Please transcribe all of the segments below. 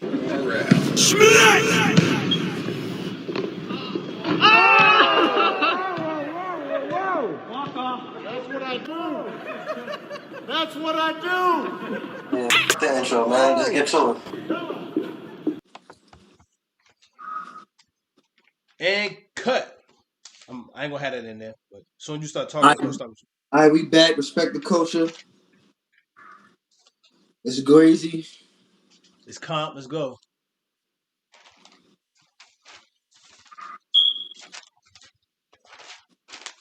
That's what I do. Yeah, the intro, man. Just get to it. And cut. I ain't gonna have that in there, but as soon as you start talking, All I'm gonna right, start with you. all right, we back. Respect the culture. It's crazy. It's comp. Let's go.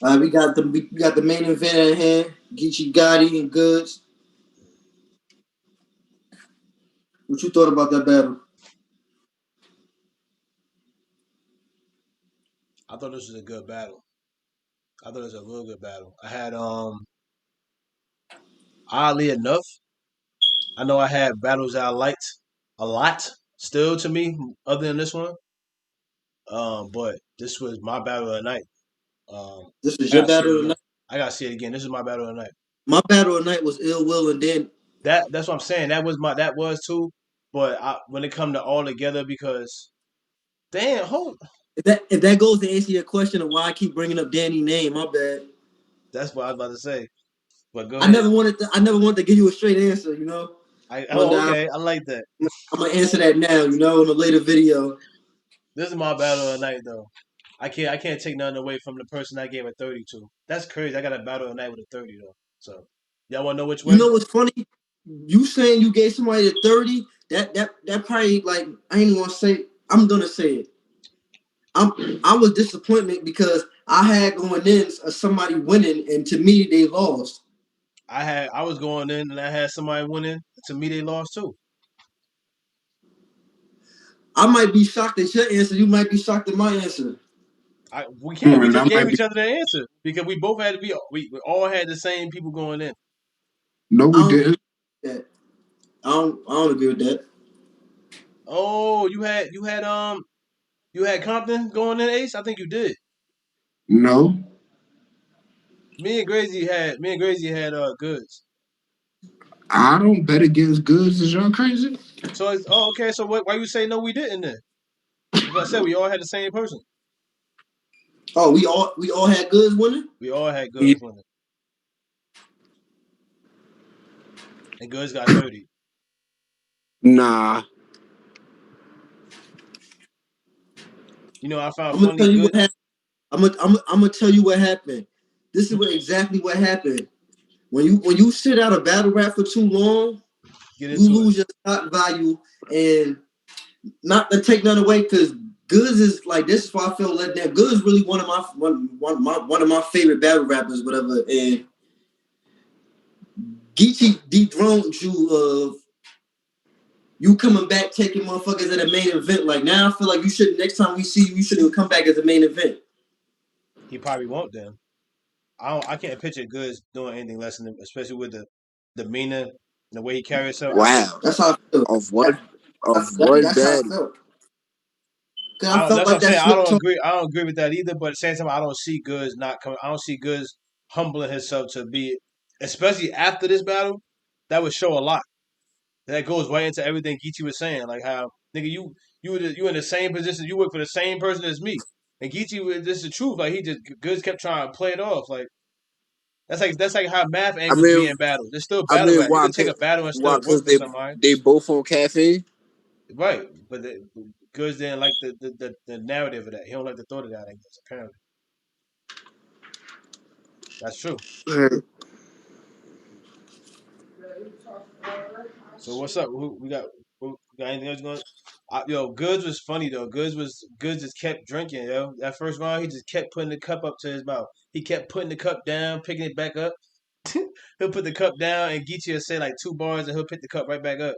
We got the main event at hand. Geechi, Gotti, and Goodz. What you thought about that battle? I thought this was a good battle. I thought it was a real good battle. I had oddly enough, I know I had battles that I liked a lot still to me, other than this one. But this was my battle of the night. This was I your gotta see it battle of the again. night. I gotta see it again. This is my battle of the night. My battle of the night was Ill Will, and then That's what I'm saying. That was too. But when it come to all together, because damn, hold. if that goes to answer your question of why I keep bringing up Danny's name, my bad. That's what I was about to say. But go I ahead. never wanted to give you a straight answer. You know, but now Okay. I like that. I'm gonna answer that now. You know, in a later video. This is my battle of the night, though. I can't take nothing away from the person I gave a 30 to. That's crazy. I got a battle of the night with a 30 though. So y'all want to know which You one? know what's funny? You saying you gave somebody a 30? That probably like I ain't gonna say. I'm gonna say it. I was disappointment because I had going in somebody winning, and to me they lost. I was going in and I had somebody winning. To me, they lost too. I might be shocked at your answer. You might be shocked at my answer. We can't. We And just that gave might be each other the answer because we both had to be. We all had the same people going in. no, I we don't didn't. that. I don't agree with that. Oh, you had Compton going in, Ace. I think you did. No, Me and Gracie had Goods. I don't bet against goods. Is y'all crazy? So it's okay. So why you say no? We didn't then? Because I said we all had the same person. Oh, we all had Goods winning. We all had Yeah. Goods winning, and Goods got 30. Nah, You know, I found I'm gonna funny tell you what good. happened. I'm gonna tell you what happened. This is exactly what happened. When you sit out a battle rap for too long, Get you into it. lose your stock value. And not to take none away, because Goodz is like this is why I feel let down. Goodz is really one of my favorite battle rappers, whatever. And Geechi dethroned you of you coming back taking motherfuckers at a main event. Like now I feel like you should next time we see you, you shouldn't come back as a main event. He probably won't then. I can't picture Goods doing anything less than, especially with the demeanor and the way he carries himself. I think Wow. That's how I feel. Of one That's how I battle. felt. Cause I I don't. felt That's what like I'm that saying. slip talk. I don't agree with that either. But at the same time, I don't see Goods not coming. I don't see Goods humbling himself to be, especially after this battle. That would show a lot. That goes right into everything Geechi was saying, like how nigga you in the same position, you work for the same person as me, and Geechi, this is the truth. Like he just Goods kept trying to play it off. Like that's like how math I angles be mean, in battles. There's still battle rap. You why? could take a battle and Why? still work Cause for somebody, they both on caffeine. right? But Goods didn't like the narrative of that. He don't like the thought of that. I guess apparently that's true. So what's up? We got anything else going? Yo, Goods was funny though. Goods just kept drinking. Yo, that first round he just kept putting the cup up to his mouth. He kept putting the cup down, picking it back up. He'll put the cup down, and Geechee will say like 2 bars, and he'll pick the cup right back up.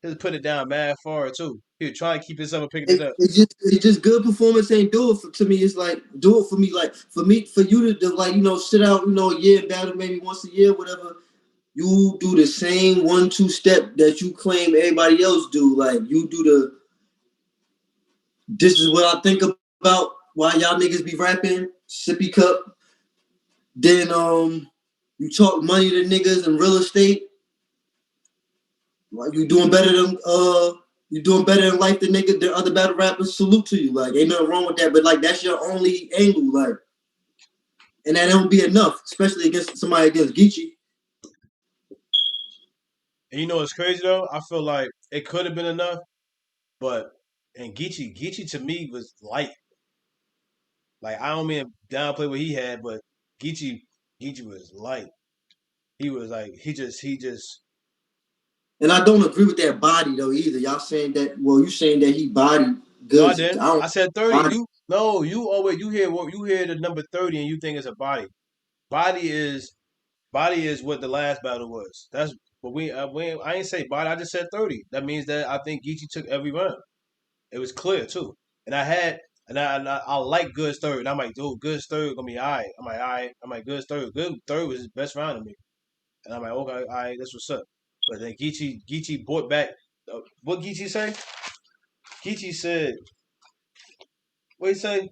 He'll put it down mad far too. He'll try to keep himself from picking it up. It's just good performance ain't do it to me. It's like do it for me. Like for you to like sit out a year and battle maybe once a year whatever. You do the same 1-2 step that you claim everybody else do. Like you do this is what I think about why y'all niggas be rapping sippy cup. Then you talk money to niggas and real estate. Like you doing better than You doing better in life than nigga the other battle rappers. Salute to you. Like ain't nothing wrong with that. But like that's your only angle. Like and that don't be enough, especially against somebody against Geechi. And you know what's crazy though? I feel like it could have been enough, but and Geechi to me was light. Like I don't mean to downplay what he had, but Geechi Geechi was light. He was like he just. And I don't agree with that body though either. Y'all saying that? Well, you saying that he bodied No, I Goodz. didn't. I don't I said 30. body. You always you hear the number 30 and you think it's a body. Body is body is what the last battle was. That's but I ain't say body. I just said 30. That means that I think Geechi took every round. It was clear too. And I had and I like Goodz third. And I'm like, dude, Goodz third gonna be alright. I'm like, alright. I'm like, Goodz third. Good third was his best round to me. And I'm like, okay, alright, that's what's up. But then Geechi brought back what Geechi say? Geechi said, what he say?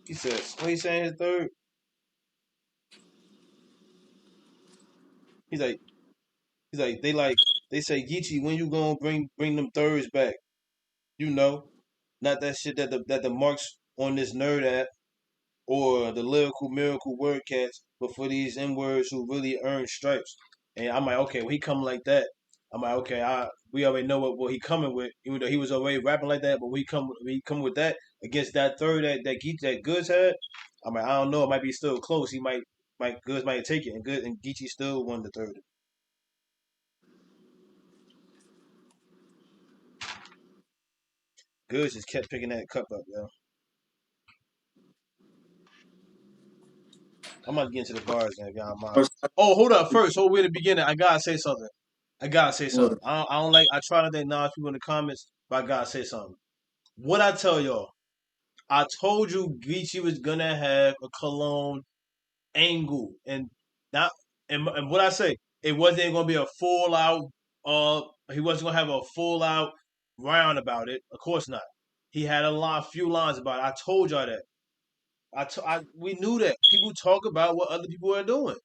He says, what he saying his third? He's like, they say, Geechi, when you gonna bring them thirds back? You know, not that shit that the marks on this nerd app or the lyrical miracle word cats, but for these N words who really earn stripes. And I'm like, okay, well he coming like that. I'm like, okay, we already know what he coming with, even though he was already rapping like that, but we come with that against that third that Goodz had. I'm like, I don't know, it might be still close. He might Goodz might take it, and Good and Geechi still won the third. Goodz just kept picking that cup up, yo. I'm about to get into the bars now, y'all mind. Oh, hold up. First, hold way at the beginning. I gotta say something. I don't like. I try not to acknowledge people in the comments, but I gotta say something. What I tell y'all, I told you Geechi was gonna have a Cologne angle, and not and what I say, it wasn't gonna be a full out. He wasn't gonna have a full out round about it. Of course not. He had few lines about it. I told y'all that. We knew that. People talk about what other people are doing.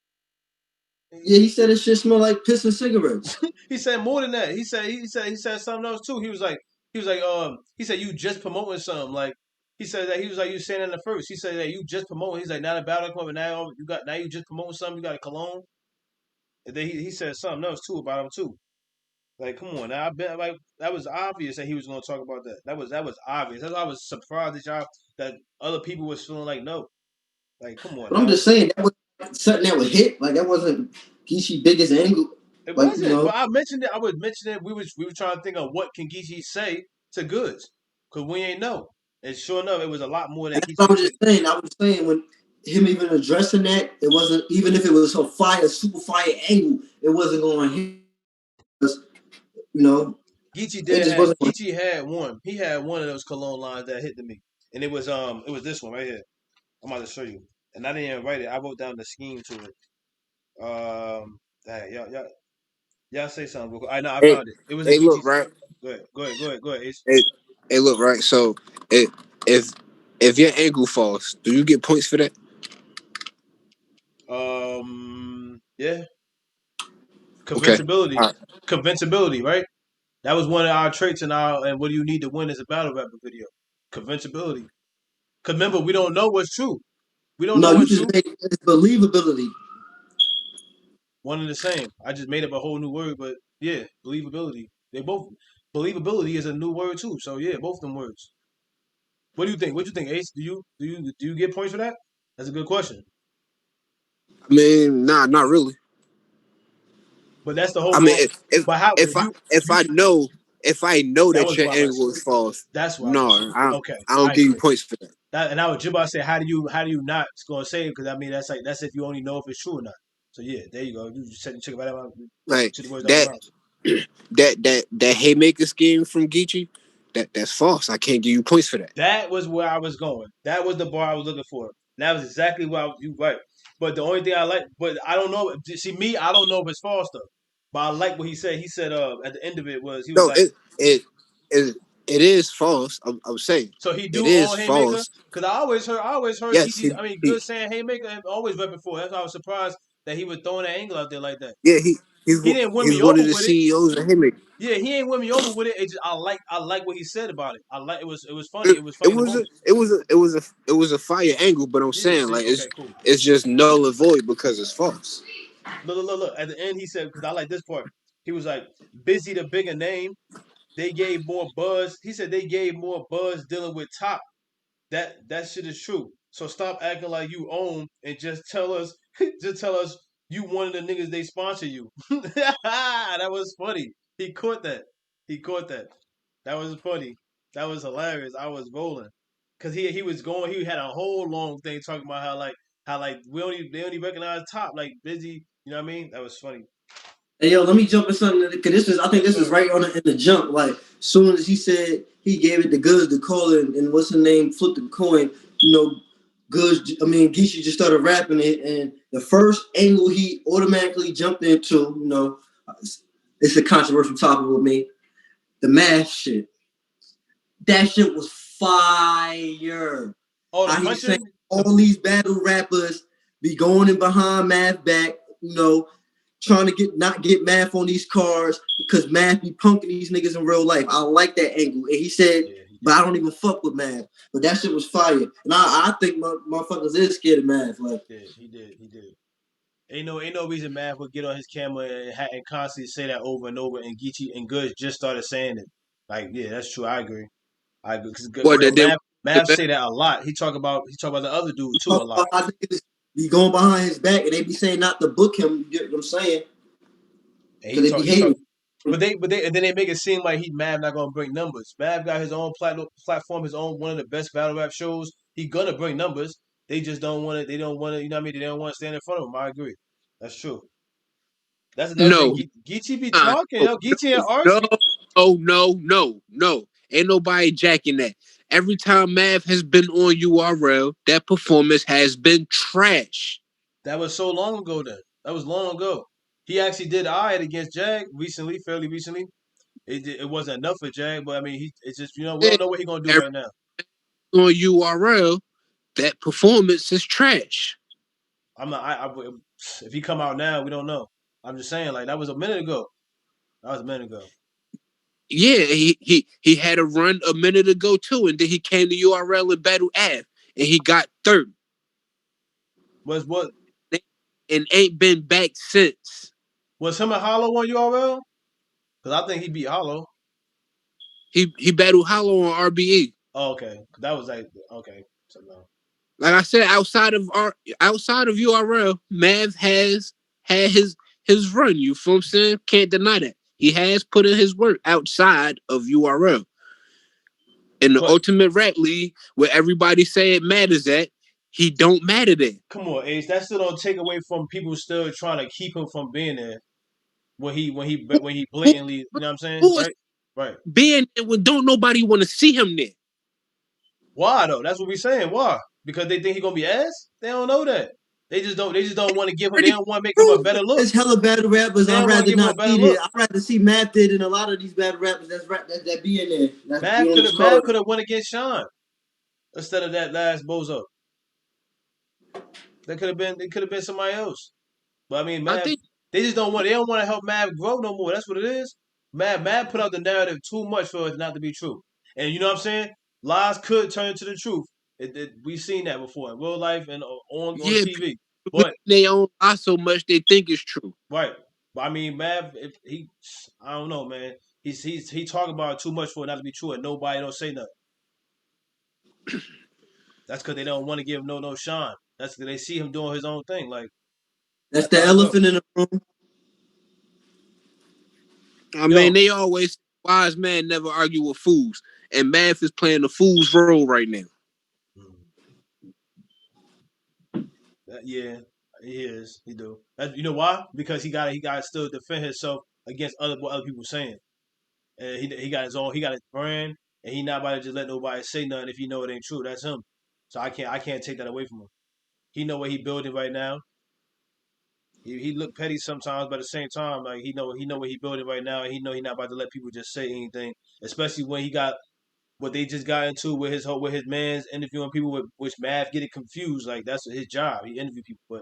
Yeah, he said it shit smell like piss and cigarettes. He said more than that. He said something else too. He said you just promoting something. Like he said that he was like you saying in the first. He said that you just promoting. He's like now the battle club and now you just promoting something. You got a cologne. And then he said something else too about him too. Like come on now, I bet like that was obvious that he was going to talk about that. That was obvious. That's why I was surprised that other people was feeling like no. Like come on But I'm now. just saying that was something that would hit. Like that wasn't Geechi biggest angle. It Like you wasn't, know, but I mentioned it. I was mentioning it. We were trying to think of what can Geechi say to Goodz, because we ain't know. And sure enough, it was a lot more that that's Geechi what I could was say. just saying. I was saying when him even addressing that, it wasn't even if it was a fire, super fire angle, it wasn't going to hit. You know, it just wasn't. Geechi had one. He had one of those cologne lines that hit to me, and it was this one right here. I'm about to show you, and I didn't even write it. I wrote down the scheme to it. Y'all say something. Real quick. I know I Hey, found it. It was in hey, look, Geechi's. right? Go ahead, Ace. Hey, hey, look, right? So, it, if if your angle falls, do you get points for that? Yeah, Okay. convincibility, All right. convincibility, right? That was one of our traits in our and what do you need to win as a battle rapper video? Convincibility. Cause remember, we don't know what's true. We don't know No, you what's just true. made it's believability. One and the same. I just made up a whole new word, but yeah, believability. They both believability is a new word too. So yeah, both them words. What do you think? What do you think, Ace? Do you get points for that? That's a good question. I mean, nah, not really. But that's the whole I mean, goal. But how if you I know that that was your what I was angle is false, that's what I no, was gonna say. Okay, I all don't right, give you good. points for that. That and I was just about to say, how do you not gonna say it? Because I mean that's like that's if you only know if it's true or not. So yeah, there you go. You just said you took it right out. Like Took the words out my that mouth. that haymaker scheme from Geechi, that's false. I can't give you points for that. That was where I was going. That was the bar I was looking for. And that was exactly what you right. But the only thing I like, but I don't know. See me, I don't know if it's false though. But I like what he said. He said at the end of it was he was No, like it is. It is false. I'm saying So he it do is all haymaker. false. Cause I always heard Yes, Geechi. I mean, good saying haymaker and always repping for it. That's why I was surprised that he was throwing that angle out there like that. yeah, He didn't win he's me one over of the with it. CEOs of Haymaker. Yeah, he ain't win me over with it. It just, I like what he said about it. It was funny. It was It funny in the was a moment. it was a fire angle, but I'm Yeah. saying See. like Okay. Cool. it's just null and void because it's false. Look. At the end, he said because I like this part. He was like busy the bigger name. They gave more buzz. He said they gave more buzz dealing with Top. That shit is true. So stop acting like you own and just tell us just tell us you one of the niggas they sponsor you. That was funny. He caught that. He caught that. That was funny. That was hilarious. I was rolling. Cause he was going, he had a whole long thing talking about how like they only recognize Top like busy, you know what I mean? That was funny. Hey yo, let me jump in something because I think Yes, this is sir. right on in the jump. Like soon as he said he gave it to Goodz to call it, and what's the name, flipped the coin. You know, Geechi just started rapping it, and the first angle he automatically jumped into, it's a controversial topic with me. The math shit. That shit was fire. Oh, the How he's saying punching? all these battle rappers be going in behind math back, trying to not get math on these cars because math be punking these niggas in real life. I like that angle. And he said, Yeah, he but I did. don't even fuck with math. But that shit was fire. And I think motherfuckers is scared of math. Like, He did. Ain't no reason Mav would get on his camera and constantly say that over and over. And Geechi and Goodz just started saying it. Like, yeah, that's true. I agree. I agree. Cause, What that they Mav say that a lot. He talk about the other dude he too a talk lot. about how niggas be going behind his back and they be saying not to book him. You get what I'm saying? And Because they be he talk. hating. But and then they make it seem like Mav not gonna bring numbers. Mav got his own platform, his own one of the best battle rap shows. He gonna bring numbers. They just don't want to. They don't want to. You know what I mean? They don't want to stand in front of him. I agree. That's true. That's another thing. no Geechi be no talking. Geechi and Arts no be. no. Ain't nobody jacking that. Every time Mav has been on URL, that performance has been trash. That was so long ago. Then that was long ago. He actually did alright against Jag recently, fairly recently. It wasn't enough for Jag, but I mean, it's just we Yeah, don't know what he's gonna do every right now. on URL, that performance is trash. I'm not. If he come out now, we don't know. I'm just saying, like that was a minute ago. That was a minute ago. Yeah, he had a run a minute ago too, and then he came to URL and Battle Ave, and he got third, Was what and ain't been back since. was him and Hollow on URL? Because I think he beat Hollow. He battled Hollow on RBE. Oh, okay. That was like okay. So no. Like I said, outside of URL, Mav has had his run. You feel what I'm saying? Can't deny that. He has put in his work outside of URL. In the But Ultimate Rap League, where everybody say it matters at, he don't matter there. come on, Ace. That still don't take away from people still trying to keep him from being there when he Who, blatantly. You know what I'm saying? who is Right. Right. being there when don't nobody want to see him there? Why though? That's what we saying. Why? Because they think he gonna be ass? They don't know that. They just don't. They just don't want to give him. They Already don't want to make him a proved better it. look. There's hella battle rappers. They I'd don't want to rather give him a not better see look. there. I'd rather see Math did than a lot of these battle rappers that be in there. That's be Mav on could this have Mav card. could have went against Sean instead of that last bozo. That could have been. It could have been somebody else. But I mean, I Mav. think They just don't want. They don't want to help Mav grow no more. That's what it is. Mav put out the narrative too much for it not to be true. And you know what I'm saying? Lies could turn into the truth. We've seen that before in real life and on yeah, TV. believe But they own lie so much they think it's true. right. But I mean, Mav, if I don't know, man. He talking about it too much for it not to be true, and nobody don't say nothing. That's because they don't want to give him no shine. That's because they see him doing his own thing. Like That's that's the how it go. elephant in the room. I mean, Yo, they always say wise man never argue with fools, and Math is playing the fool's role right now. yeah, he is. He do. You know why? Because he got to still defend himself against what other people saying. And he got his own. He got his brand, and he not about to just let nobody say nothing if he know it ain't true. That's him. So I can't take that away from him. He know what he building right now. He look petty sometimes, but at the same time, like he know what he building right now, and he know he not about to let people just say anything, especially when he got what they just got into with his man's interviewing people with which Mav get it confused. Like that's his job. He interview people, but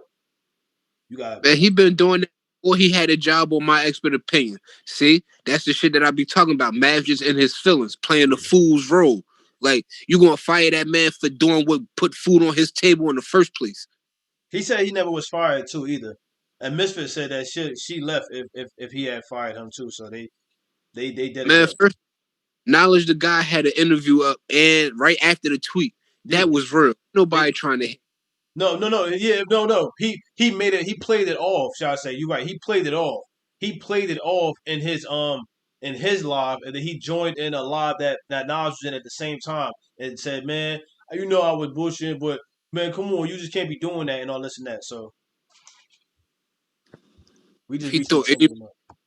you got Man, he been doing that before he had a job on My Expert Opinion. See, that's the shit that I be talking about. Mav just in his feelings, playing the fool's role. Like, you gonna fire that man for doing what put food on his table in the first place. he said he never was fired too either. And Misfit said that she left if he had fired him too. So they did it Man, good. first knowledge the guy had an interview up and right after the tweet. Yeah. That was real. They Nobody trying to no, yeah, no. He made it. He played it off. Shall I say? You're right. He played it off. He played it off in his live, and then he joined in a live that Nas was in at the same time and said, "Man, you know I was bullshitting, but man, come on, you just can't be doing that and all this and that." So we if just he recently thought changed any him up.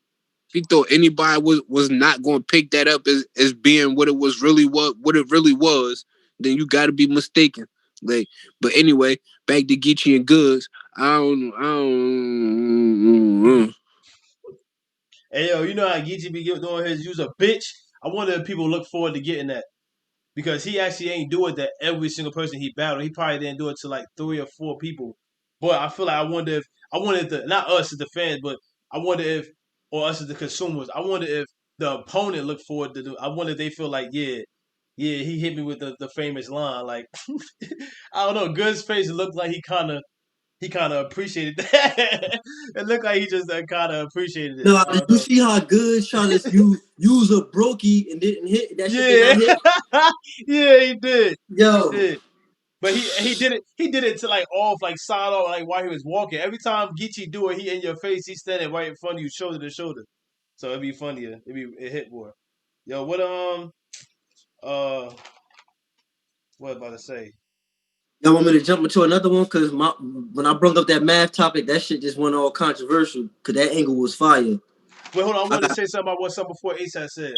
he thought anybody was not going to pick that up as being what it was really what it really was, then you got to be mistaken. Like, but anyway, back to Geechi and Goodz. I don't. Hey yo, you know how Geechi be doing his use a bitch? I wonder if people look forward to getting that. Because he actually ain't do it to every single person he battled. He probably didn't do it to like 3 or 4 people. But I feel like I wonder if the not us as the fans, but I wonder if or us as the consumers, I wonder if the opponent look forward to do. I wonder if they feel like yeah, he hit me with the famous line. Like I don't know, Good's face looked like he kind of appreciated that. It looked like he just kind of appreciated it. No, I did don't you know. see how good trying to use a brokey and didn't hit that shit? Did Yeah, not hit. yeah, he did. He Yo, did. But he did it to like off like side off like while he was walking. Every time Geechi do it, he in your face, he's standing right in front of you, shoulder to shoulder. So it'd be funnier. It hit more. Yo, uh what about to say? y'all want me to jump into another one? Cause when I brought up that math topic, that shit just went all controversial. Cause that angle was fire. Wait, hold on. I I wanted to got say something about something before ASAP said.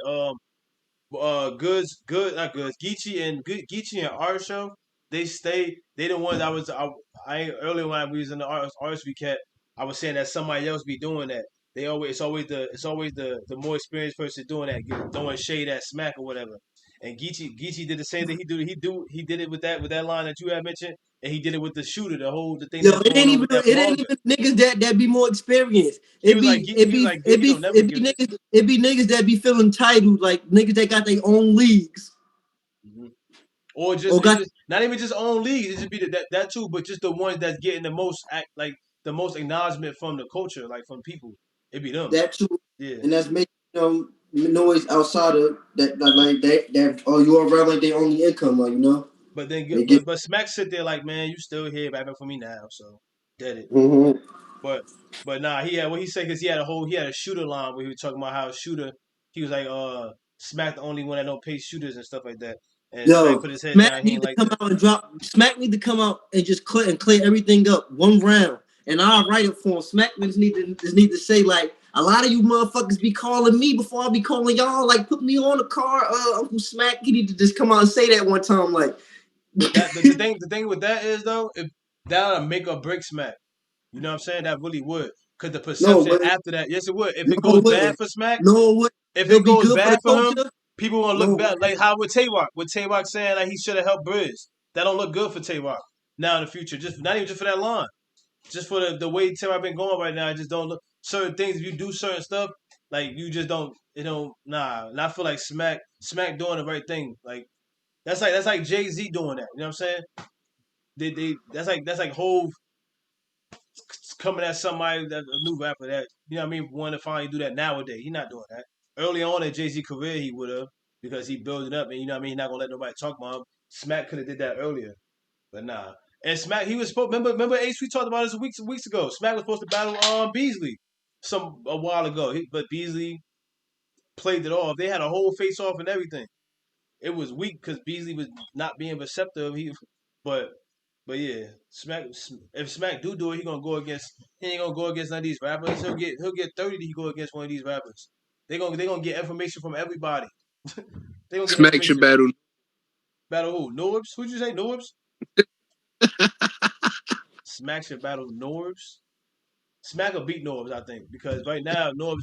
Not Goods, Geechi and Art Show. They the ones I earlier when we was in the arts recap, I was saying that somebody else be doing that. It's always the more experienced person doing that, throwing shade at Smack or whatever. And Geechi did the same thing. He did it with that line that you had mentioned, and he did it with the shooter, the thing yo, that's going on with that it ain't manga. even niggas that be more experienced. He was like It he be don't never give this. it be niggas that be feeling titled like niggas that got their own leagues Mhm. Or or it got just not even just own leagues. It just be that too, but just the ones that's getting the most like the most acknowledgement from the culture, like from people. It be them. that too, Yeah. and that's making noise outside of that you are around like their only income, like But then they get. Smack sit there like, man, you still here rapping for me now, so did it. Mm-hmm. But nah, he had what he said because he had a shooter line where he was talking about how a shooter. He was like, Smack the only one that don't pay shooters and stuff like that. And Smack Yo, put his head Smack down. He need ain't to like come that. out and drop. Smack need to come out and just clear everything up one round, and I'll write it for him. Smack just need to say like a lot of you motherfuckers be calling me before I be calling y'all. Like put me on the car, Uncle Smack. He need to just come out and say that one time. Like That the thing with that is though, if that'll make or break Smack. You know what I'm saying? That really would. Because the no, perception but after that, yes, it would. If it no, goes it bad wouldn't. for Smack, No, it wouldn't. if It'll it be goes good for the bad for him, culture. people gonna No, look it bad. wouldn't. Like how with Tay Rock, saying like he should have helped Briz. That don't look good for Tay Rock now in the future. Just not even just for that line, just for the way Tay Rock been going right now. It just don't look certain things. If you do certain stuff, like you just don't. It don't. Nah. And I feel like Smack doing the right thing. Like that's like Jay-Z doing that. You know what I'm saying? They that's like Hove coming at somebody that a new rapper that you know what I mean want to finally do that nowadays. He's not doing that. Early on in Jay Z career, he would have because he built it up and you know what I mean. He's not gonna let nobody talk about him. Smack could have did that earlier, but nah. And Smack, he was supposed. Remember Ace? We talked about this weeks ago. Smack was supposed to battle Beasley a while ago, but Beasley played it off. They had a whole face off and everything. It was weak because Beasley was not being receptive. But but yeah, Smack. If Smack do it, he gonna go against. He ain't gonna go against none of these rappers. He'll get 30 to go against one of these rappers. They gonna get information from everybody. They gonna get Smack should information. battle. Battle who? Norbs? Who'd you say? Norbs? Smack should battle Norbs. Smack will beat Norbs, I think, because right now Norbs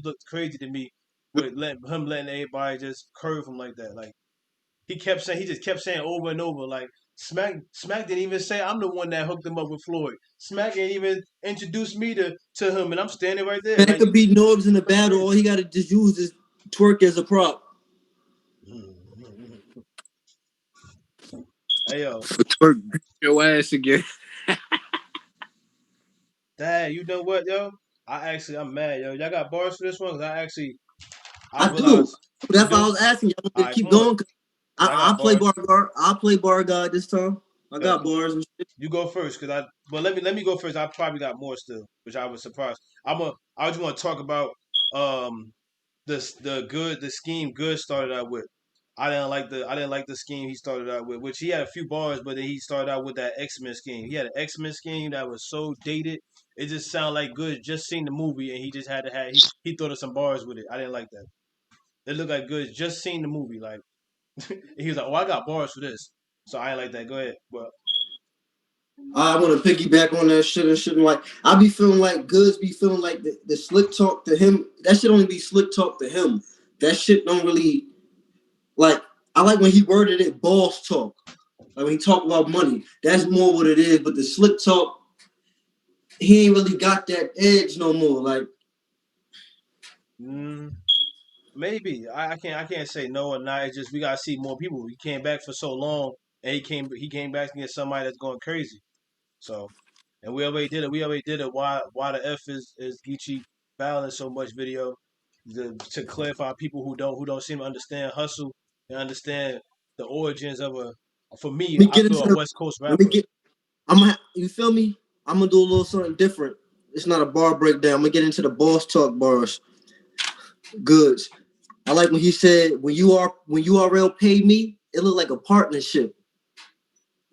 looks crazy to me with letting everybody just curve him like that. Like he just kept saying over and over like Smack didn't even say I'm the one that hooked him up with Floyd. Smack didn't even introduce me to him, and I'm standing right there Man like could beat Norbs in the fucking battle. All he got to just use is twerk as a prop. crazy. Hey yo, For twerk, beat your ass again. Dad, you know what, yo? I'm mad, yo. Y'all got bars for this one? Cause I I do. realized you That's why I do. was asking y'all All to right, keep come on, going. cause I I got play bars. bar guard. I play bar guard this time. I Yo, got bars and shit. you go first, cause let me go first. I probably got more still, which I was surprised. I just want to talk about um the scheme Good started out with. I didn't like the scheme he started out with, which he had a few bars, but then he started out with that X-Men scheme. He had an X-Men scheme that was so dated. It just sounded like Good just seen the movie and he just had to have he thought of some bars with it. I didn't like that. It looked like Good just seen the movie, like he was like, "Oh, I got bars for this," so I ain't like that. Go ahead. Well, I want to piggyback on that shit and shit. Like I be feeling like Goods be feeling like the slick talk to him. That shit only be slick talk to him. That shit don't really like. I like when he worded it boss talk. Like when he talk about money. That's more what it is. But the slick talk, he ain't really got that edge no more. Like mm, maybe I can't say no or not. It's just we gotta see more people. He came back for so long, and he came back to get somebody that's going crazy. So, and we already did it. We already did it. Why the f is Geechi fouling so much video to clarify people who don't seem to understand hustle and understand the origins of a. For me, let me I get feel into a the. West Coast Let me rapper. get. You feel me? I'm gonna do a little something different. It's not a bar breakdown. I'm gonna get into the boss talk bars. Goods. I like when he said, when URL paid me, it looked like a partnership.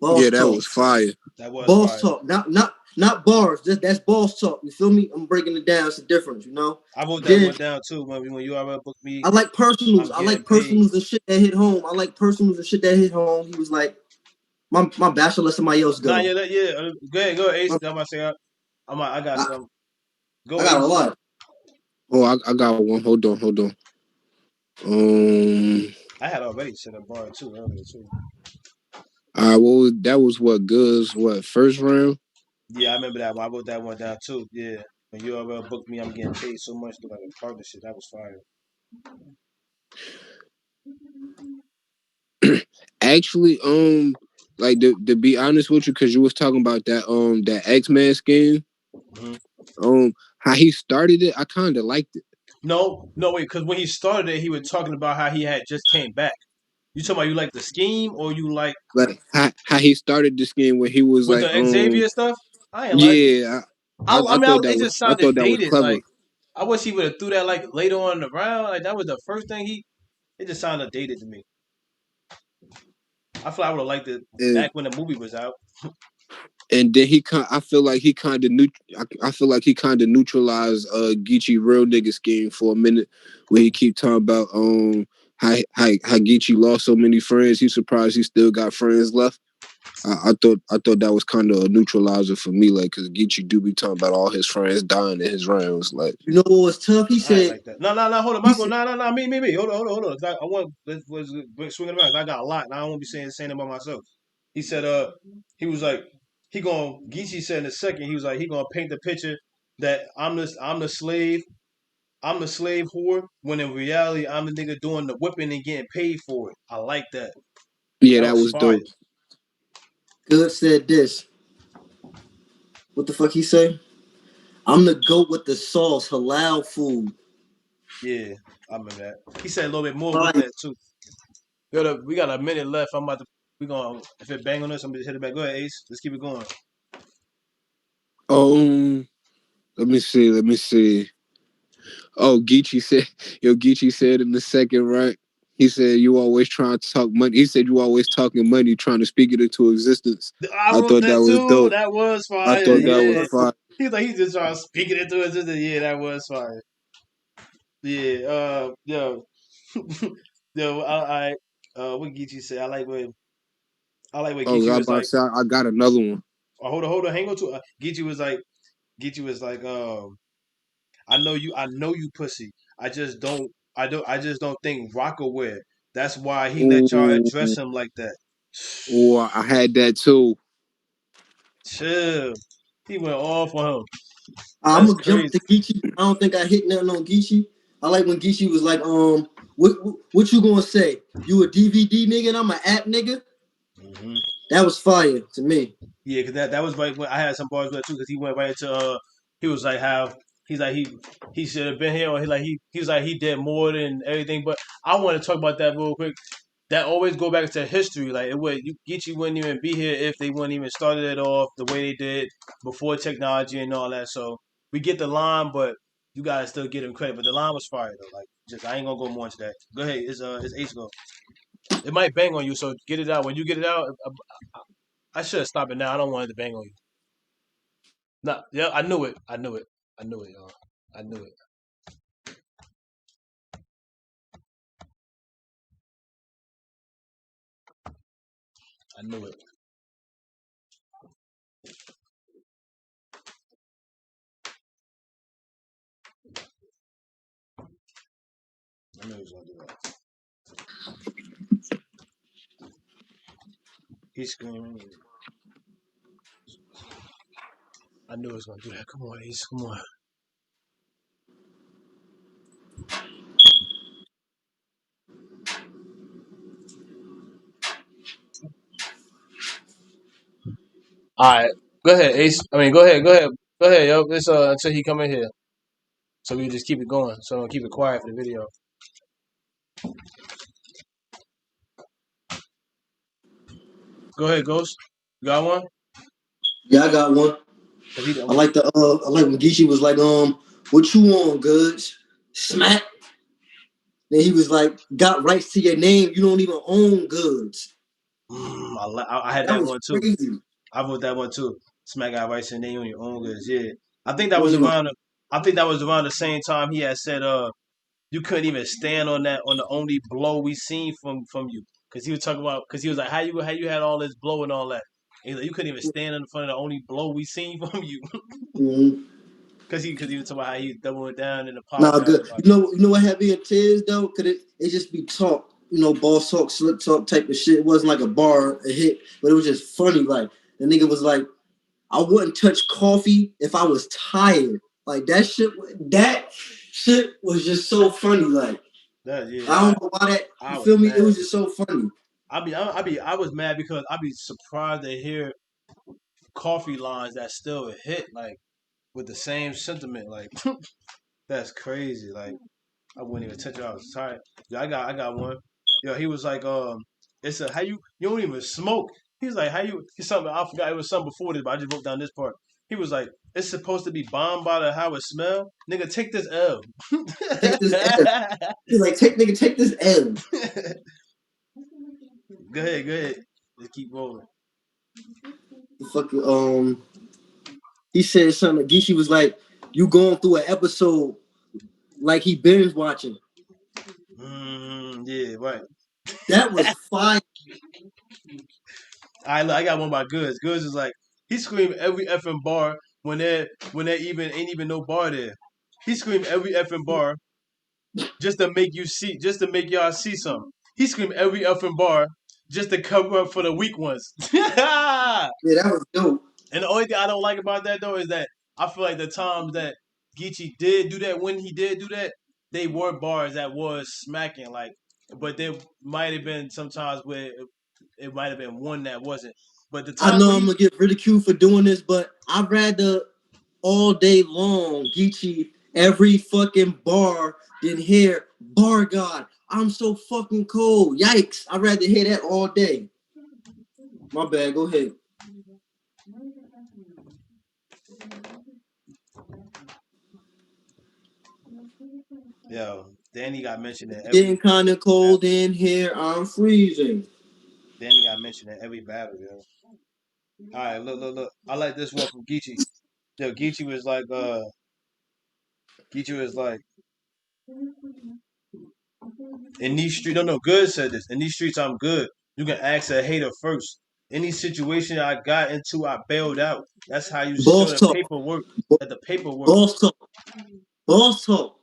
Yeah, Boss that talk. was fire. That was Boss fire. talk. Not bars. That's boss talk. You feel me? I'm breaking it down. It's a difference, you know? I wrote that Then one down too. When you already booked me, I like personals. I'm I getting like paid. personals and shit that hit home. I like personals and shit that hit home. He was like, my bachelor let somebody else Nah, go. yeah. Go ahead, Ace. My, I'm about to say I got I, some. I Go got a Ace. lot. Oh, I got one. Hold on. Um, I had already sent a bar too earlier too. that was what Goods what first round. Yeah, I remember that one. I wrote that one down too. Yeah. When you already booked me, I'm getting paid so much to like a partnership. That was fire. Actually, like to be honest with you, because you was talking about that X-Men scheme, Hmm. how he started it, I kind of liked it. No, wait, because when he started it, he was talking about how he had just came back. You talking about you like the scheme or you like Like how he started the scheme when he was with like, the Xavier stuff? I ain't like it. yeah, I thought that It was just sounded dated. clever. Like I wish he would have threw that like later on in the round. Like that was the first thing he. It just sounded dated to me. I feel like I would have liked it And back when the movie was out. then I feel like he kind of I feel like he kind of neutralized Geechi real nigga scheme for a minute, where he keep talking about how Geechi lost so many friends. He's surprised he still got friends left. I thought that was kind of a neutralizer for me, like, because Geechi do be talking about all his friends dying in his rounds, like. You know what was tough? I ain't like that. No. Hold on, He Michael. said, No. Me. Hold on. I want let's swing it around. I got a lot, and I don't want to be saying it by myself. He said, he was like, Geechi said in a second, he was like, he gonna paint the picture that I'm the slave whore, when in reality I'm the nigga doing the whipping and getting paid for it. I like that. Yeah, That that was was fire. dope. Good said this. What the fuck he say? I'm the goat with the sauce, halal food. Yeah, I remember that. He said a little bit more with Fire. that too. We got a minute left. I'm about to we gonna if it bang on us, I'm gonna hit it back. Go ahead, Ace. Let's keep it going. Um, let me see. Oh, Geechi said in the second, right? He said, you always trying to talk money. He said, you always talking money, trying to speak it into existence. I I wrote thought that that was too. dope. That was I fire. thought that Yeah. was fire. He's like he's just trying to speak it into existence. Yeah, that was fire. Yeah. Yo. Yo. What Geechi said. I like what Oh, Geechi I was about to like. say, I got another one. Hold on. Hang on to. Geechi was like. I know you pussy. I just don't think Rockaware. That's why he let y'all address Ooh, him like that. or I had that too. Chill. He went off on him. I'm That's gonna jump crazy. to Geechi. I don't think I hit nothing on Geechi. I like when Geechi was like, what you gonna say? You a DVD nigga and I'm an app nigga? Hmm. That was fire to me. Yeah, because that was right when I had some bars with that too. Because he went right into he was like how he's like he should have been here, or he was like he did more than everything. But I want to talk about that real quick. That always go back to history. Like it would, Geechee wouldn't even be here if they wouldn't even started it off the way they did before technology and all that. So we get the line, but you gotta still give him credit. But the line was fire though. Like just I ain't gonna go more into that. Go ahead, it's H go. It might bang on you, so get it out. When you get it out, I should have stopped it now. I don't want it to bang on you. Nah, yeah, I knew it. I knew it. I knew it, y'all. I knew it. I knew it. I knew he was gonna do that. He's screaming. I knew he was gonna do that. Come on, Ace. Come on. All right, go ahead, Ace. I mean, go ahead, yo. It's until he come in here, so we just keep it going. So keep it quiet for the video. Go ahead, Ghost. You got one? Yeah, I got one. Cause he I like when Geechi was like, what you on, Goodz? Smack. Then he was like, got rights to your name. You don't even own Goodz. I had That that was one too. crazy. I wrote that one too. Smack got right and name on your own goods. Yeah, I think You that don't was even. around. I think that was around the same time he had said, you couldn't even stand on that on the only blow we seen from you." Because he was talking about because he was like, how you had all this blow and all that. And he's like, you couldn't even stand in front of the only blow we seen from you. Mm-hmm. Because he was talking about how he doubled down in the Nah, podcast good. about You know what had me in tears though? Cause it just be talk, boss talk, slick talk type of shit. It wasn't like a bar, a hit, but it was just funny. Like the nigga was like, I wouldn't touch coffee if I was tired. Like that shit was just so funny. Like that. I Yeah, don't know why that. You I was feel me? It mad. was just so funny. I was mad because I'd be surprised to hear coffee lines that still hit like with the same sentiment. Like that's crazy. Like I wouldn't even touch it. I was tired. Yeah, I got one. Yo, he was like, it's a how you don't even smoke. He was like, how you? He's something I forgot. It was something before this, but I just wrote down this part. He was like, it's supposed to be bombed by the how it smell. Nigga, take this L. Take this L. He's like, take this L. Go ahead. Let's keep rolling. The fucking he said something. Geechi was like, you going through an episode like he binge watching. Yeah, right. That was fire. I got one by Goods. Goods is like he screamed every effing bar when there even ain't even no bar there. He screamed every effing bar just to make y'all see something. He screamed every effing bar just to cover up for the weak ones. And Yeah, that was dope. the only thing I don't like about that though is that I feel like the times that Geechee did do that, when he did do that, they were bars that was smacking like, but there might have been sometimes where it might have been one that wasn't. But the I times know where I'm he gonna get ridiculed for doing this, but I'd rather all day long Geechi every fucking bar than hear bar God. I'm so fucking cold. Yikes. I'd rather hear that all day. My bad. Go ahead. Danny got mentioned in Getting every kind of cold battle. in here. I'm freezing. Danny got mentioned in every battle, yo. All right, look. I like this one from Geechee. Yo, Geechee was like, in these streets, no, Good said this. In these streets, I'm good. You can ask a hater first. Any situation I got into, I bailed out. That's how you show Boss the talk. paperwork. That the paperwork. Boss talk. Boss talk.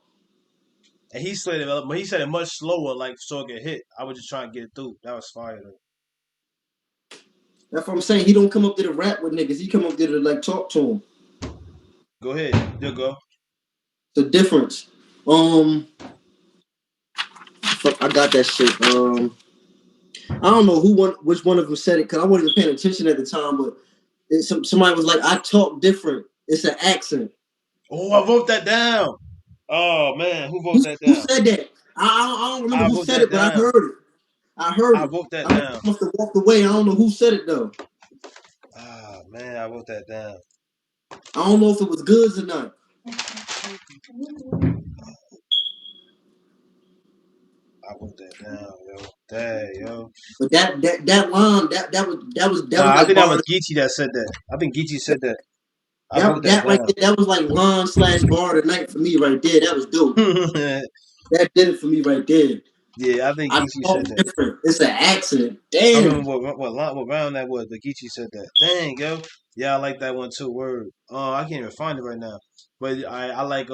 And he said it, but he said it much slower, like so it could hit. I was just trying to get it through. That was fire though. That's what I'm saying. He don't come up there to rap with niggas. He come up there to like talk to him. Go ahead, you go. The difference. Fuck, I got that shit. I don't know which one of them said it because I wasn't even paying attention at the time. But somebody was like, "I talk different. It's an accent." Oh, I wrote that down. Oh man, who wrote that Who down? said that? I don't remember I who wrote said that it, but I down. heard it. I heard I it. wrote that I down. must have walked away. I don't know who said it though. Ah man, I wrote that down. I don't know if it was Goodz or not. I wrote that down, yo. Dang, yo. But that line that was Nah, I like think that bar. was Geechi that said that. I think Geechi said that. I wrote That that that right down. there, that was like line / bar of the night for me right there. That was dope. That did it for me right there. Yeah, I think I Geechi talk said that. different. It's an accent. I Damn. remember what round that was, but Geechi said that. Dang, yo. Yeah, I like that one too. Word. I can't even find it right now. But I like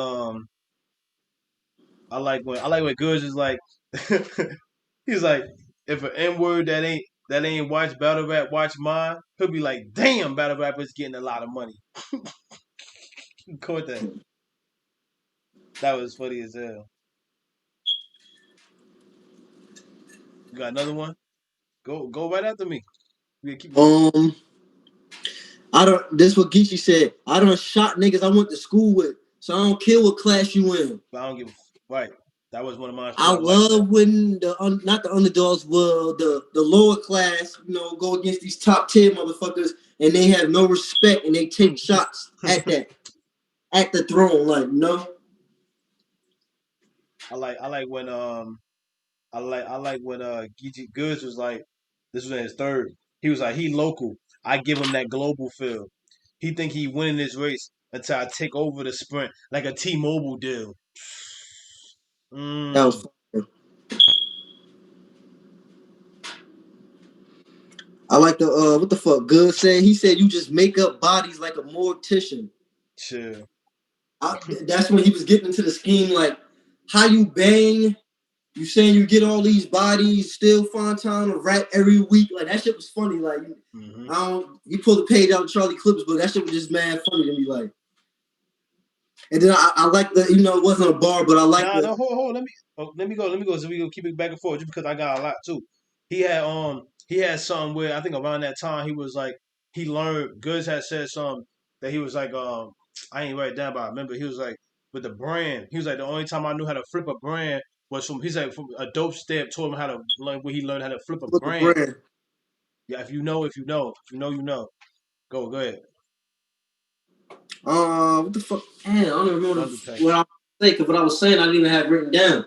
I like when Goodz is like he's like if an N word that ain't watch battle rap watch mine, he'll be like, damn, battle rappers getting a lot of money. Caught that. That was funny as hell. You got another one? Go right after me. We gotta keep it going. Um, I don't. This what Geechi said. I don't shot niggas I went to school with, so I don't care what class you in. But I don't give a right. That was one of mine too. I I like that. love when not the underdogs will the lower class, go against these top tier motherfuckers and they have no respect and they take shots at the throne, like I like when I like when Geechi Goodz was like this was in his third. He was like he local. I give him that global feel. He think he winning this race until I take over the sprint like a T-Mobile deal. that was Mm, fire. I like the what the fuck Good said. He said you just make up bodies like a mortician. chill. That's when he was getting into the scheme like how you bang. You saying you get all these bodies, still find time to rap every week. Like that shit was funny. Like Mm-hmm. I don't he pulled the page out of Charlie Clips, but that shit was just mad funny to me. Like and then I like the it wasn't a bar, but I like Nah, the no, hold. Let me go. So we go keep it back and forth, just because I got a lot too. He had something where I think around that time he was like he learned Goods had said something that he was like I ain't write it down, but I remember he was like with the brand. He was like the only time I knew how to flip a brand was he's like from a dope step told him how to learn where he learned how to flip a with the brand. brand. Yeah, if you know, you know. Go ahead. What the fuck? Man, I don't even remember Underpack. what I was saying because what I was saying I didn't even have written down.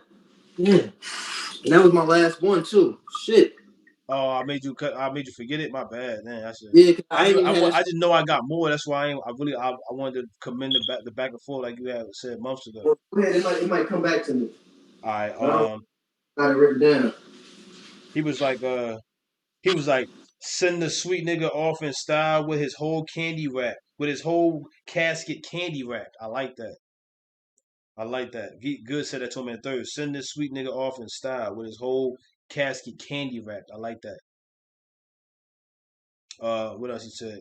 Yeah, and that was my last one too. Shit. Oh, I made you forget it. My bad, man. That's it. Yeah, 'cause I ain't even had I that. just know I got more. That's why I wanted to commend the back and forth like you had said months ago. Well, man, it might come back to me. All right. But I don't got it written down. He was like send the sweet nigga off in style with his whole candy wrap, with his whole casket candy wrap. I like that. I like that. Good said that to him in third. Send this sweet nigga off in style with his whole casket candy wrap. I like that. What else he said?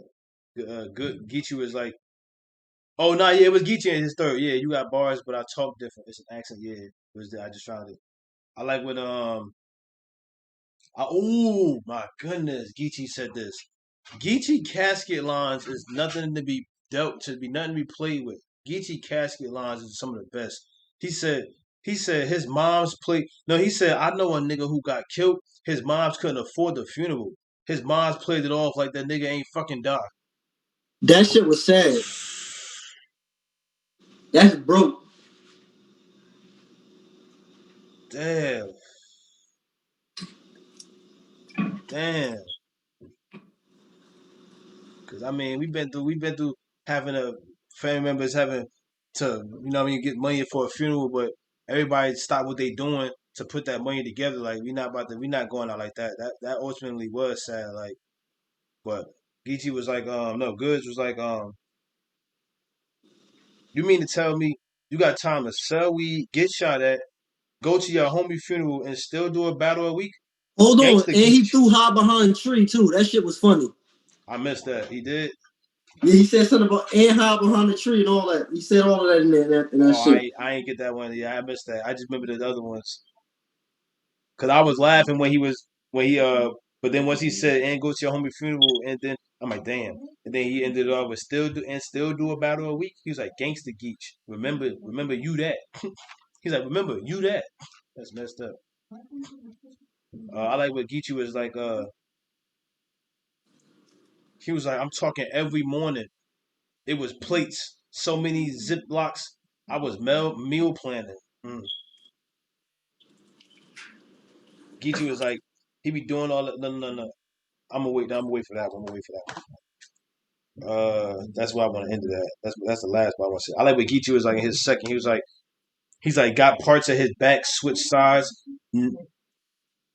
Good. Geechi was like, oh no, yeah, it was Geechi in his third. Yeah, you got bars, but I talk different. It's an accent. Yeah, it was I just found it. I like when oh my goodness, Geechi said this. Geechi casket lines is nothing to be nothing to be played with. Geechi casket lines is some of the best. He said his mom's play. No, he said I know a nigga who got killed. His mom's couldn't afford the funeral. His mom's played it off like that nigga ain't fucking died. That shit was sad. That's broke. Damn, damn. Cause I mean, we've been through having a family members having to, get money for a funeral, but everybody stop what they doing to put that money together. Like we not going out like that. That ultimately was sad. Like, but Geechi was like, no, Goods was like, you mean to tell me you got time to sell weed, get shot at, go to your homie funeral and still do a battle a week? Hold on, Gangsta and he Geech. threw high behind the tree too. That shit was funny. I missed that. He did. Yeah, he said something about and high behind the tree and all that. He said all of that in that Oh, shit. I ain't get that one. Yeah, I missed that. I just remember the other ones. Cause I was laughing when he but then once he said and go to your homie funeral and then I'm like damn. And then he ended up with still do a battle a week. He was like gangster Geech. Remember you that. He's like remember you that. That's messed up. I like what Geechi was like. He was like I'm talking every morning. It was plates, so many Ziplocs. I was meal planning. Geechi was like he be doing all that. No. I'm gonna wait for that one. That's why I want to end that. That's the last part I want to say. I like what Geechi was like in his second. He's like got parts of his back switch sides.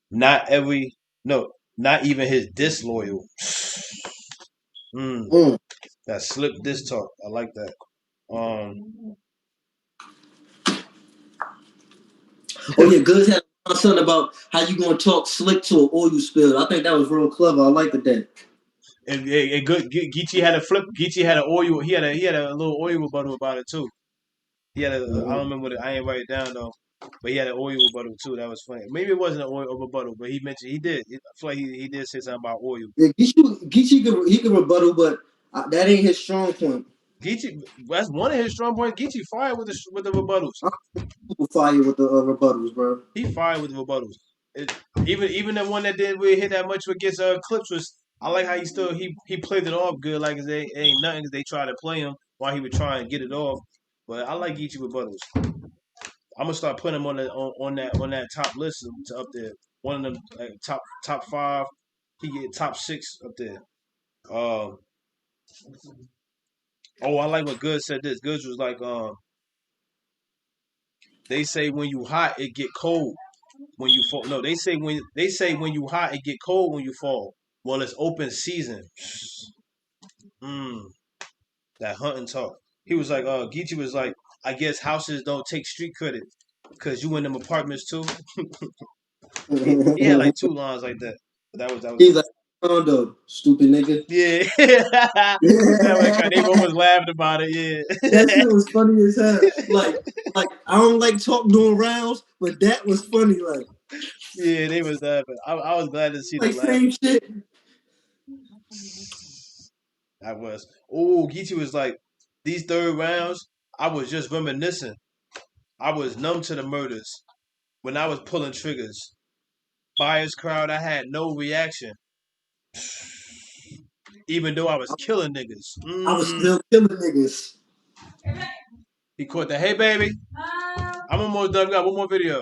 Not every no, not even his disloyal. That slip disc talk. I like that. Oh yeah, Goodz had something about how you gonna talk slick to an oil spill. I think that was real clever. I liked that. And good. Geechi had a flip. Geechi had an oil. He had a little oil rebuttal about it too. He had I don't remember what I ain't write it down though. But he had an oil rebuttal too. That was funny. Maybe it wasn't an oil rebuttal, but he mentioned he did. I feel like he did say something about oil. Yeah, Geechi he could rebuttal, but that ain't his strong point. Geechi, that's one of his strong points. Geechi fired with the rebuttals. People fire with the rebuttals, bro. He fired with the rebuttals. Even the one that didn't really hit that much against Clips was. I like how he played it off good. Like they ain't nothing. They tried to play him while he was trying to get it off. But I like Geechi rebuttals. I'm gonna start putting him on that top list to up there. One of them like top 5. He get top 6 up there. I like what Goodz said. This Goodz was like, they say when you hot it get cold when you fall. No, they say when you hot it get cold when you fall. Well, it's open season. That hunting talk. He was like, Geechi was like, I guess houses don't take street credit because you in them apartments too. he had like 2 lines like that. That was. He's like, condo, stupid nigga. Yeah. They almost laughed about it. Yeah. That shit was funny as hell. Like I don't like talk doing rounds, but that was funny. Like, yeah, they was laughing. I was glad to see like them same laughing. shit. I was. Oh, Geechi was like, these 3rd rounds, I was just reminiscing. I was numb to the murders when I was pulling triggers. Bias crowd, I had no reaction. Even though I was killing niggas. I was still killing niggas. He caught that. Hey, baby. I'm almost done. We got one more video.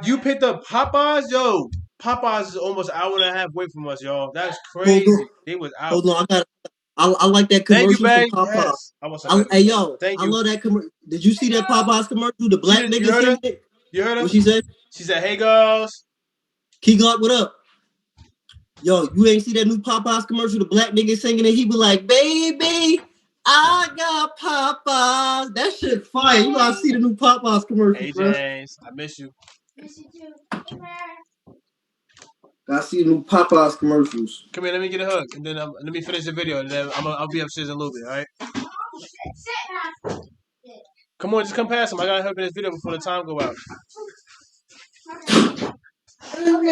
You picked up Popeyes? Yo, Popeyes is almost an hour and a half away from us, y'all. That's crazy. They was out. Hold on, I like that Thank you, commercial babe. for Popeyes. Yes. Hey, yo, Thank I you. love that commercial. Did you see that Popeyes commercial? The black nigga singing it? You heard her? What she said? She said, hey, girls. Key Glock, what up? Yo, you ain't see that new Popeyes commercial? The black nigga singing it. He be like, baby, I got Popeyes. That shit fire. You gotta see the new Popeyes commercial, Hey, bro. James. I miss you. Miss you too. Gotta see the new Popeyes commercials. Come here, let me get a hug, and then let me finish the video, and then I'll be upstairs in a little bit, all right? Come on, just come past him. I gotta help in this video before the time go out. Baby,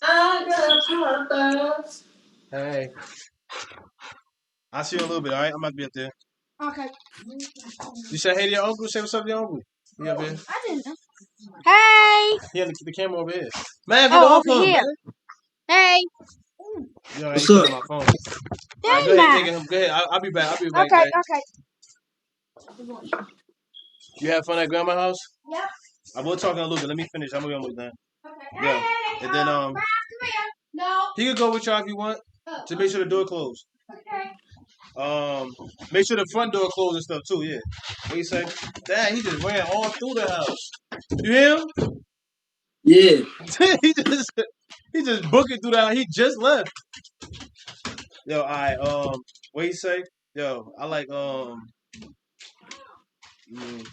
I got Popeyes. Hey. I'll see you in a little bit, all right? I'm about to be up there. Okay. You say hey to your uncle? Say what's up to your uncle. He up here. I didn't know. Hey. He had the camera over here. Man, get Oh, off over him, here. man. Hey. You know, What's he's up? on my phone. All right, go ahead, take him. Go ahead. I'll be back. Okay, Jay. okay. You have fun at grandma's house? Yep. I will talk in a little bit. Let me finish. I'm gonna be almost done. Okay. Yeah. And then come here. No. he could go with y'all if you want. To make sure the door closed. Okay. Make sure the front door closed and stuff too. Yeah. What you say? Dad, he just ran all through the house. You hear him? Yeah. he just booking through the house. He just left. Yo, what you say? Yo, I like tell me,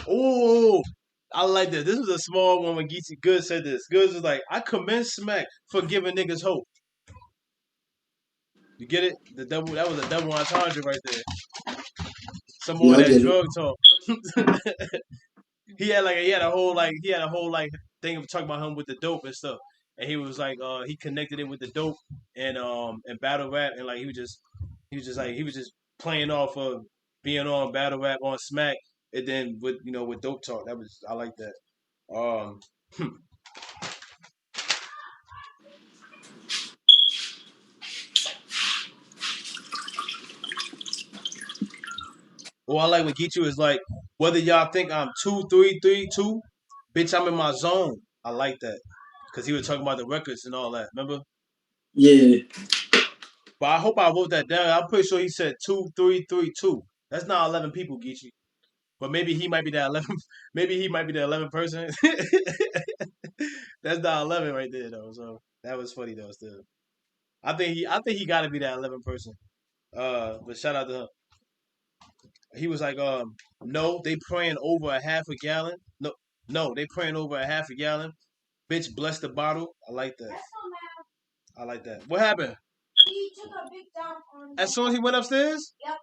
oh, I like that. This was a small one when Geechi Goodz said this. Goodz was like, I commend Smack for giving niggas hope. You get it? That was a double entendre right there. Some more Yeah, of I that get it. drug talk. He had a whole thing of talking about him with the dope and stuff. And he was like, he connected it with the dope and battle rap, and like he was just playing off of being on battle rap on Smack, and then with dope talk. I like that. Um, I like what Geechi is like. Whether y'all think I'm 2-3-3-2, bitch, I'm in my zone. I like that because he was talking about the records and all that. Remember? Yeah. But I hope I wrote that down. I'm pretty sure he said 2-3-3-2. That's not 11 people, Geechi. But maybe he might be that 11. Maybe he might be the 11th person. That's not 11 right there though. So that was funny though. Still, I think he got to be that 11th person. But shout out to him. He was like, no, they praying over a half a gallon. No, they praying over a half a gallon. Bitch, bless the bottle. I like that. I like that. What happened? He took a big dump on. As soon as he went upstairs? Yep.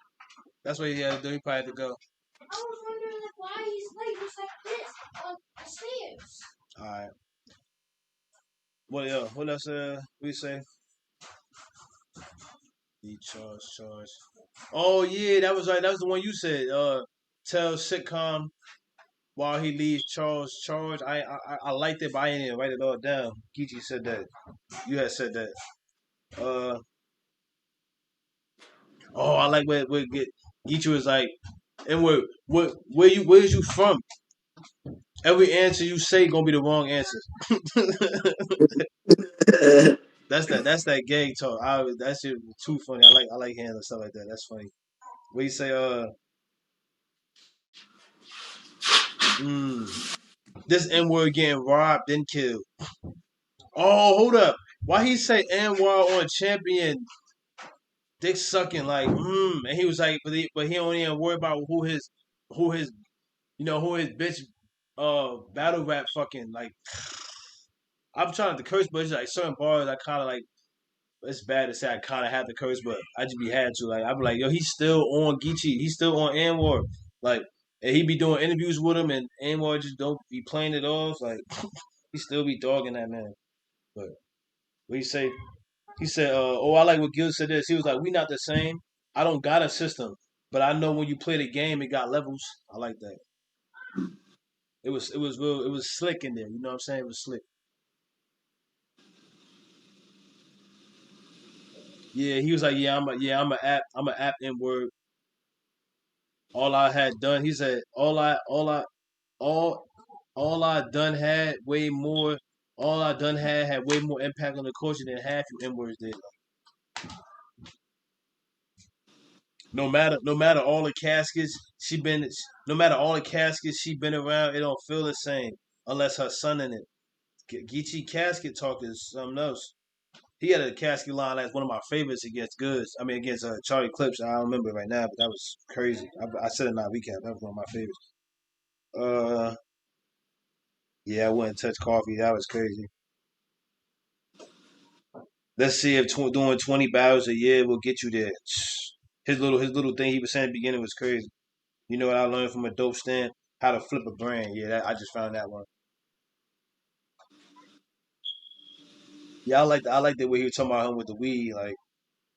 That's what he had to do. He probably had to go. I was wondering why he's like just like this on the stairs. All right. What else? We say? He charge. Oh yeah, that was right. That was the one you said. Tell sitcom while he leaves Charles charge. I liked it, but I didn't write it all down. Geechi said that. You had said that. I like where Geechi was like, and where's you from? Every answer you say gonna be the wrong answer. That's that gay talk. That shit was too funny. I like hearing stuff like that. That's funny. Where you say this N word getting robbed then killed. Oh, hold up. Why he say N word on champion dick sucking like and he was like but he don't even worry about who his who his bitch battle rap fucking like I'm trying to curse but it's like certain bars I kinda like it's bad to say I kinda have to curse but I just be had to like I be like yo he's still on Geechi, he's still on Anwar. Like and he be doing interviews with him and Anwar just don't be playing it off like he still be dogging that man. But what he say? He said, I like what Gil said this. He was like, we not the same. I don't got a system, but I know when you play the game, it got levels. I like that. It was real. It was slick in there. You know what I'm saying? It was slick. Yeah, he was like, I'm a app in word. All I had done, he said, all all I done had way more. All I done had way more impact on the culture than half you N words did. No matter all the caskets she been no matter all the caskets she been around, it don't feel the same unless her son in it. Geechi casket talk is something else. He had a casket line that's one of my favorites against Goodz. I mean against Charlie Clips. I don't remember right now, but that was crazy. I said it in our recap. That was one of my favorites. Yeah, I wouldn't touch coffee. That was crazy. Let's see if doing 20 battles a year will get you there. His little thing he was saying at the beginning was crazy. You know what I learned from a dope stand? How to flip a brand. Yeah, I just found that one. Yeah, I like the way he was talking about him with the weed. Like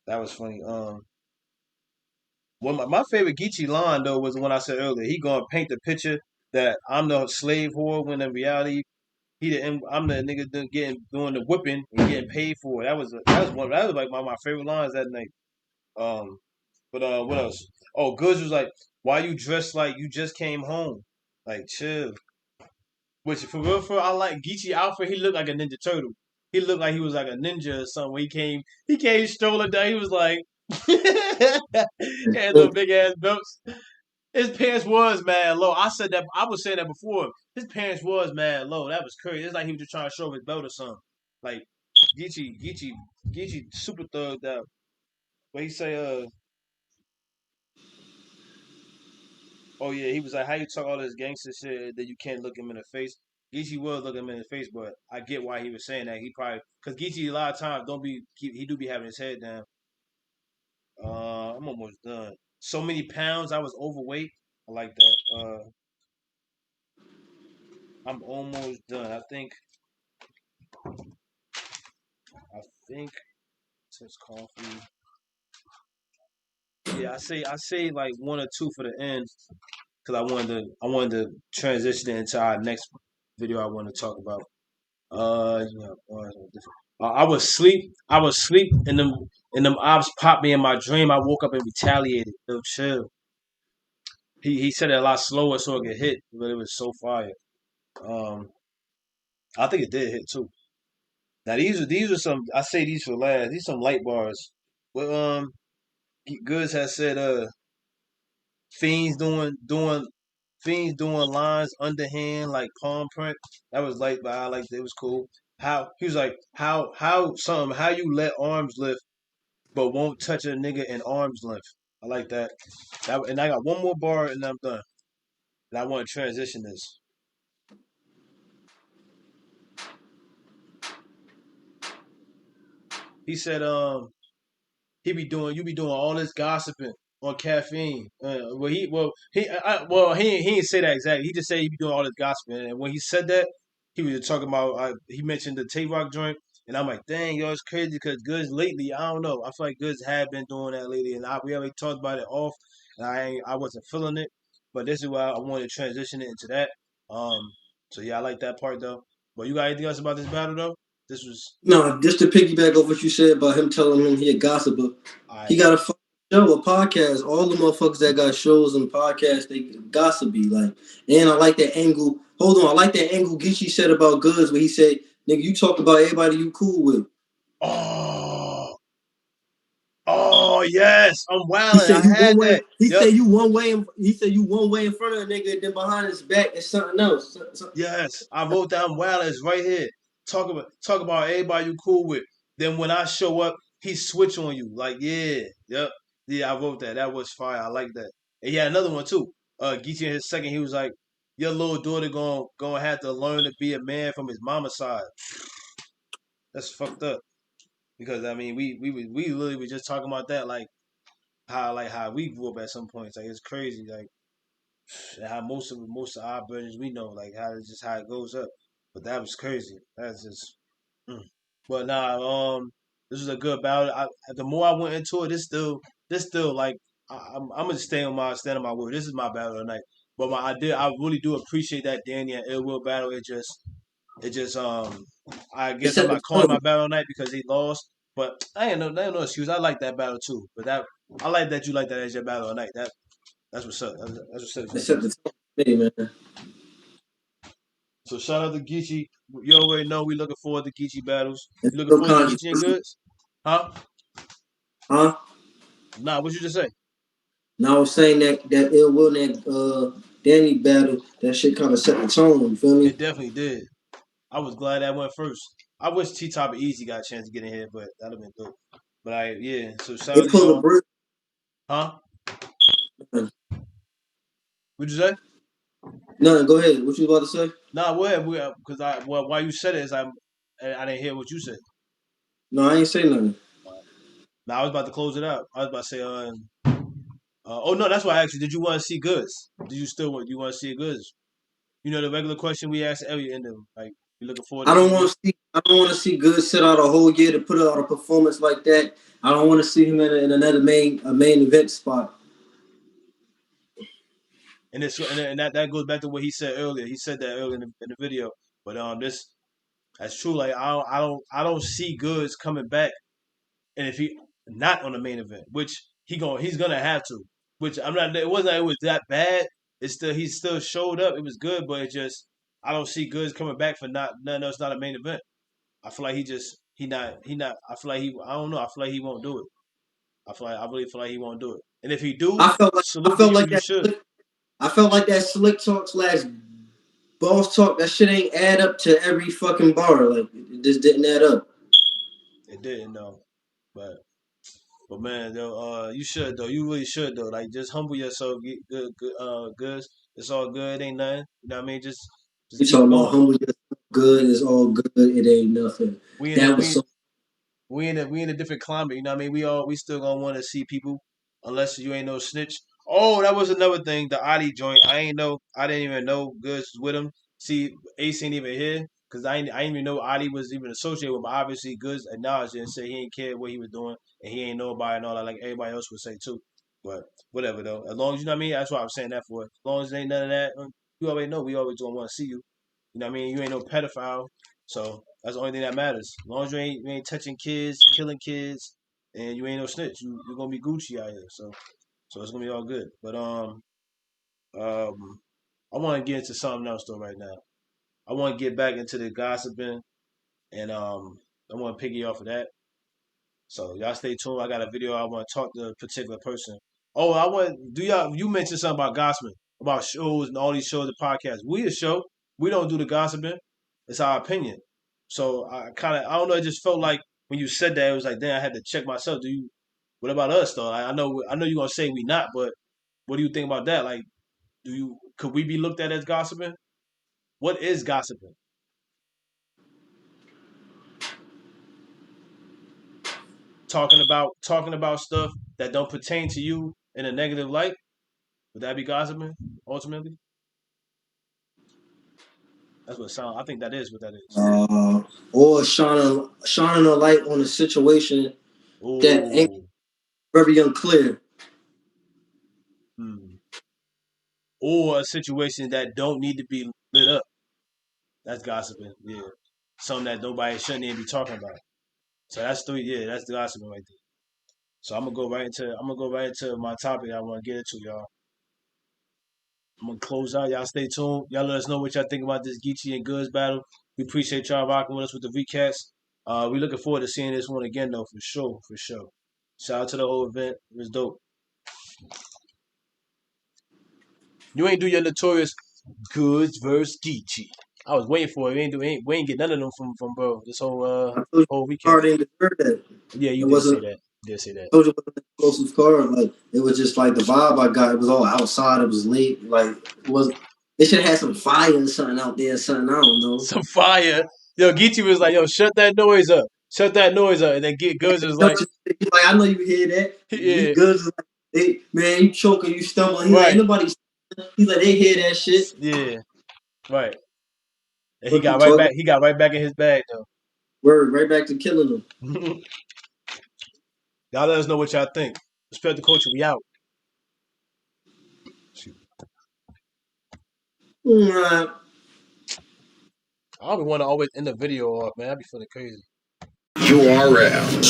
that was funny. Well, my favorite Geechi line though was the one I said earlier. He gonna paint the picture that I'm the slave whore when in reality I'm the nigga doing the whipping and getting paid for it. That was like my favorite lines that night. Um, but what else? Oh, Goodz was like, why you dressed like you just came home? Like chill. Which for real, I like Geechi outfit. He looked like a Ninja Turtle. He looked like he was like a ninja or something. When he came strolling down. He was like, he had little big ass belts. His pants was mad low. I said that. I was saying that before. His pants was mad low. That was crazy. It's like he was just trying to show his belt or something. Like Geechi super thugged out. But he say, oh yeah, he was like, how you talk all this gangster shit that you can't look him in the face? Geechi will look him in the face, but I get why he was saying that. He probably because Geechi a lot of times he do be having his head down. I'm almost done. So many pounds, I was overweight. I like that. I'm almost done. I think since coffee. Yeah, I say like one or two for the end because I wanted to transition it into our next video I want to talk about. I was asleep. I was asleep, and them ops popped me in my dream. I woke up and retaliated. Yo, chill. He said it a lot slower so it could hit, but it was so fire. Um, I think it did hit too. Now these are some. I say these for last. These some light bars. But Goods has said fiends doing lines underhand like palm print. That was light, but I liked it. It was cool. How he was like how you let arms lift but won't touch a nigga in arms length. I like that. And I got one more bar and I'm done. And I want to transition this. He said, you be doing all this gossiping on caffeine. He didn't say that exactly. He just said he be doing all this gossiping. And when he said that, he was just talking about. He mentioned the Tay Rock joint, and I'm like, dang, yo, it's crazy because Goods lately, I don't know. I feel like Goods have been doing that lately, and we already talked about it off, and I wasn't feeling it. But this is why I wanted to transition it into that. Um, so yeah, I like that part though. But you got anything else about this battle though? This was No, just to piggyback off what you said about him telling him he a gossiper. He I got a fucking show, a podcast. All the motherfuckers that got shows and podcasts, they gossipy. Like, and I like that angle. Hold on, I like that angle Geechi said about Goods where he said, "Nigga, you talk about everybody you cool with." oh. Oh yes, I'm He wilding. said I you had one way. that. He Yep. said you one way. He said you one way in front of a nigga, and then behind his back is something else. Yes, I wrote down wilding. It's right here. Talk about everybody you cool with. Then when I show up, he switch on you. Like yep, yeah. I wrote that. That was fire. I like that. And he had another one too. Geechi in his second, he was like, "Your little daughter gonna have to learn to be a man from his mama's side." That's fucked up. Because I mean, we literally were just talking about that, like how we grew up at some points. Like it's crazy. Like how most of our versions we know, like how it's just how it goes up. But that was crazy. That's just. Mm. But nah, this was a good battle. The more I went into it, this still like I'm gonna stand on my word. This is my battle tonight. But I really do appreciate that Danny and Ill Will battle. It just I It guess I'm set the not calling my tone. battle tonight because he lost. But I ain't no excuse. I like that battle too. But I like that you like that as your battle tonight. That's what's up. That's what's up, It set the Quintess. tone for me, man. So shout out to Geechi. You already know we looking forward to Geechi battles. It's You looking real forward to Geechi and controversy, Goods? Huh? huh? Nah, what you just say? Now I was saying that ill will and that Danny battle, that shit kind of set the tone. You feel me? It definitely did. I was glad that went first. I wish T Top and Easy got a chance to get in here, but that'd have been dope. But yeah. So shout out They to pulled a y'all. brick. Huh? What'd you say? No, go ahead. What you about to say? Nah, what? Because why you said it is I didn't hear what you said. No, I ain't say nothing. Now I was about to close it out. I was about to say oh no, that's why I asked you. Did you want to see Goods? Did you still want? You want to see Goods? You know the regular question we ask every end of like you looking forward to I don't see want Goods? to see. I don't want to see Good sit out a whole year to put out a performance like that. I don't want to see him in another main event spot. And that goes back to what he said earlier. He said that earlier in the video. But that's true. Like I don't see Goods coming back, and if he not on the main event, which he's gonna have to. Which I'm not. It wasn't like it was that bad. It's still he still showed up. It was good, but it just I don't see Goods coming back for nothing else. Not a main event. I feel like he not. I feel like I don't know. I feel like he won't do it. I really feel like he won't do it. And if he do, I salute to felt you. like You that. should. I felt like that slick talk slash boss talk. That shit ain't add up to every fucking bar. Like it just didn't add up. It didn't though. But man, though, you should though. You really should though. Like just humble yourself. Get good. It's all good. Ain't nothing. You know what I mean? Just You keep talking about going. humble yourself, good is all good, it ain't nothing. We in a That was we so we in a different climate. You know what I mean? We still gonna want to see people unless you ain't no snitch. Oh, that was another thing. The Adi joint. I didn't even know Goodz was with him. See, Ace ain't even here because I didn't even know Adi was even associated with him. But obviously, Goodz acknowledged it and said he ain't care what he was doing and he ain't know about it and all that like everybody else would say too. But whatever though. As long as you know what I mean. That's what I'm saying that for. As long as there ain't none of that, you already know. We always don't want to see you. You know what I mean? You ain't no pedophile. So that's the only thing that matters. As long as you ain't touching kids, killing kids, and you ain't no snitch, you're gonna be Gucci out here. So it's gonna be all good. But I want to get into something else though right now. I want to get back into the gossiping, and I want to piggy off of that. So y'all stay tuned. I got a video. I want to talk to a particular person. Oh, I want do y'all. You mentioned something about gossiping, about shows and all these shows and podcasts. We a show. We don't do the gossiping. It's our opinion. So I don't know. It just felt like when you said that, it was like, damn, I had to check myself. Do you? What about us though? I know you're gonna say we not, but what do you think about that? Like, could we be looked at as gossiping? What is gossiping? Talking about stuff that don't pertain to you in a negative light. Would that be gossiping ultimately? That's what it sounds. I think that is what that is. or shining a light on a situation that ain't Ooh. very unclear. Hmm. Or a situation that don't need to be lit up. That's gossiping. Yeah. Something that nobody shouldn't even be talking about. So that's three. Yeah, that's gossiping right there. So I'm gonna go right into my topic I want to get into, y'all. I'm gonna close out. Y'all stay tuned. Y'all let us know what y'all think about this Geechi and Goodz battle. We appreciate y'all rocking with us with the recaps. We looking forward to seeing this one again though, for sure, for sure. Shout out to the whole event. It was dope. You ain't do your notorious Goodz versus Geechi. I was waiting for it. We ain't get none of them from bro. This I told you whole the recap. card ain't deserve that. Yeah, you It did say wasn't. that. You did say that. I told you it wasn't an explosive card. Like it was just like the vibe I got. It was all outside. It was late. Like it was. They should have had some fire and something out there. Something I don't know. Some fire. Yo, Geechi was like, yo, shut that noise up. Shut that noise up. And then get Goodz was You know, like, he's like I know you hear that. He yeah, good. Like, hey, man, you choking, you stumbling. He's like ain't right. nobody. He's like they hear that shit. Yeah, right. And But he talking he got right back in his bag though. word right back to killing them. Y'all let us know what y'all think. Respect the culture. We out. Mm, I don't want to always end the video off, man. I be feeling crazy. URL.